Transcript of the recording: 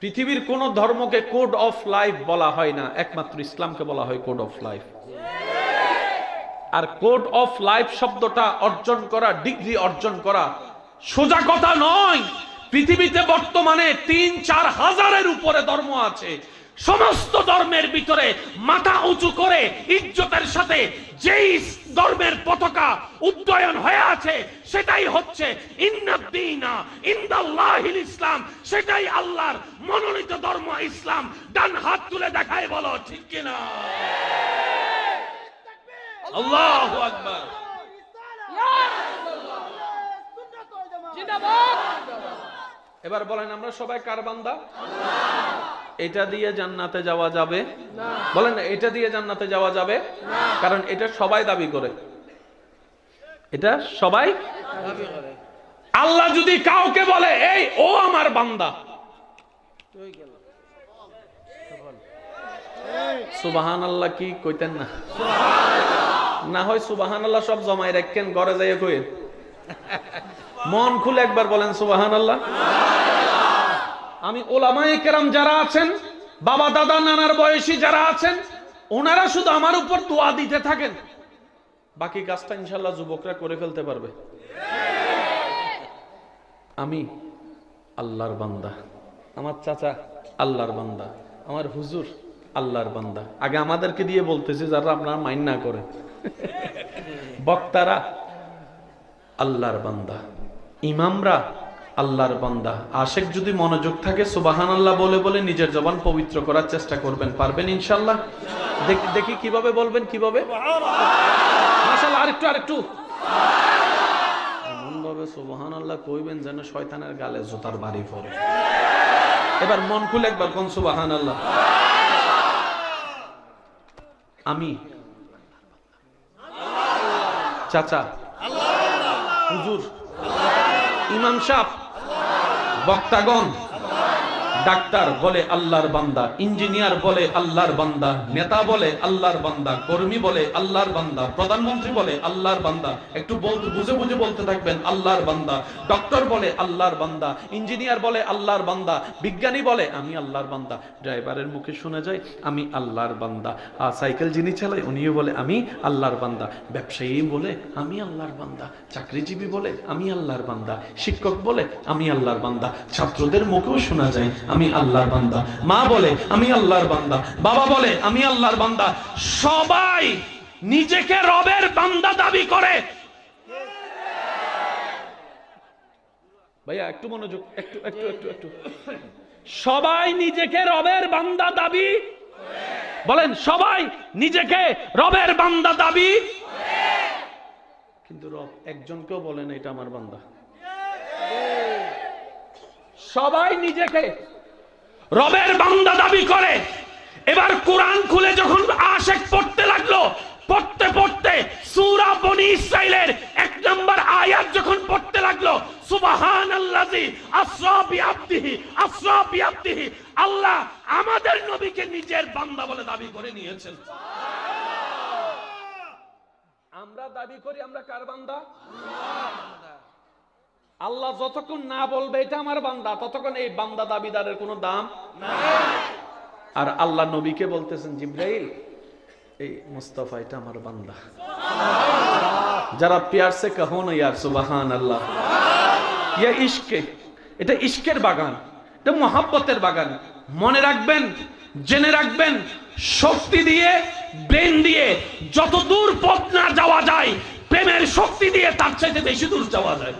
পৃথিবীর কোন ধর্মকে কোড অফ লাইফ বলা হয় না, একমাত্র ইসলামকে বলা হয় কোড অফ লাইফ। আর কোড অফ লাইফ শব্দটা অর্জন করা, ডিগ্রি অর্জন করা সোজা কথা নয়। পৃথিবীতে বর্তমানে ৩-৪ হাজারের উপরে ধর্ম আছে। সমস্ত ধর্মের ভিতরে মাথা উঁচু করে ইজ্জতের সাথে যেই ধর্মের পতাকা উড্ডয়ন হয়ে আছে সেটাই হচ্ছে ইন্নাদ্দীনা ইনদাল্লাহিল ইসলাম, সেটাই আল্লাহর মনোনীত ধর্ম ইসলাম। ডান হাত তুলে দেখায় বলো ঠিক কিনা? আল্লাহু আকবার। এবার বলেন আমরা সবাই কার বান্দা? এটা দিয়ে জান্নাতে যাওয়া যাবে না। বলেন এটা দিয়ে জান্নাতে যাওয়া যাবে না, কারণ এটা সবাই দাবি করে। এটা সবাই দাবি করে। আল্লাহ যদি কাউকে বলে এই ও আমার বান্দা, সুবহানাল্লাহ কি কইতেন না? না হয় সুবহানাল্লাহ সব জমাই রাখেন, ঘরে যাইয়ে কইেন। মন খুলে একবার বলেন সুবহানাল্লাহ। আমি ওলামায়ে কেরাম যারা আছেন, বাবা দাদা নানার বয়সী যারা আছেন, ওনারা শুধু আমার উপর দোয়া দিতে থাকেন, বাকি কাজটা ইনশাআল্লাহ যুবকরা করে ফেলতে পারবে। আমি আল্লাহর বান্দা, আমার চাচা আল্লাহর বান্দা, আমার হুজুর আল্লাহর বান্দা। আগে আমাদেরকে দিয়ে বলতেছে যারা আপনারা মাইন্ড না করে, বক্তারা আল্লাহর বান্দা, ইমামরা আল্লাহর বান্দা। আশেক যদি মনোযোগ থাকে সুবহানাল্লাহ বলে বলে নিজের জবান পবিত্র করার চেষ্টা করবেন, পারবেন ইনশাআল্লাহ। দেখি কিভাবে বলবেন, কিভাবে? মাশাআল্লাহ, আরেকটু এমন ভাবে সুবহানাল্লাহ কইবেন যেন শয়তানের গালে জুতার বাড়ি পড়ে। এবার মন খুলে একবার কোন সুবহানাল্লাহ। আমি চাচা, হুজুর, ইমাম সাহেব, বক্তাগণ, ডাক্তার বলে আল্লাহর বান্দা, ইঞ্জিনিয়ার বলে আল্লাহর বান্দা, নেতা বলে আল্লাহর বান্দা, কর্মী বলে আল্লাহর বান্দা, প্রধানমন্ত্রী বলে আল্লাহর বান্দা। একটু বুঝে বুঝে বলতে থাকবেন আল্লাহর বান্দা। ডক্টর বলে আল্লাহর বান্দা, ইঞ্জিনিয়ার বলে আল্লাহর বান্দা, বিজ্ঞানী বলে আমি আল্লাহর বান্দা। ড্রাইভারের মুখে শোনা যায় আমি আল্লাহর বান্দা। সাইকেল যিনি চালায় উনিও বলে আমি আল্লাহর বান্দা। ব্যবসায়ী বলে আমি আল্লাহর বান্দা, চাকরিজীবী বলে আমি আল্লাহর বান্দা, শিক্ষক বলে আমি আল্লাহর বান্দা, ছাত্রদের মুখেও শোনা যায় আমি আল্লাহর বান্দা, মা বলে আমি আল্লাহর বান্দা, বাবা বলে আমি আল্লাহর বান্দা। সবাই নিজেকে রবের বান্দা দাবি করে। ভাইয়া একটু মনোযোগ, একটু। সবাই নিজেকে রবের বান্দা দাবি বলেন, সবাই নিজেকে রবের বান্দা দাবি, কিন্তু রব একজনকেও বলেন এটা আমার বান্দা। সবাই নিজেকে রবের বান্দা দাবি করে। এবার কোরআন খুলে যখন আশেক পড়তে লাগলো, পড়তে পড়তে সূরা বনি ইসরাইলের 1 নম্বর আয়াত যখন পড়তে লাগলো, সুবহানাল্লাযী আসরা বিআবদিহি, আল্লাহ আমাদের নবীকে নিজের বান্দা বলে দাবি করে নিয়েছেন। আমরা দাবি করি আমরা কার বান্দা? আল্লাহ যতক্ষণ না বলবে এটা আমার বান্দা, ততক্ষণ এই বান্দা দাবিদারের কোনো দাম নাই। আর আল্লাহ নবীকে বলতেছেন জিবরাইল এই মুস্তাফা এটা আমার বান্দা। যারা প্যার সে কহো না ইয়ার সুবহানাল্লাহ। ইয়া ইশকে, এটা ইশকের বাগান, এটা মোহাব্বতের বাগান। মনে রাখবেন, জেনে রাখবেন, শক্তি দিয়ে, ব্রেন দিয়ে যত দূর পথ না যাওয়া যায়, প্রেমের শক্তি দিয়ে তার চাইতে বেশি দূর যাওয়া যায়।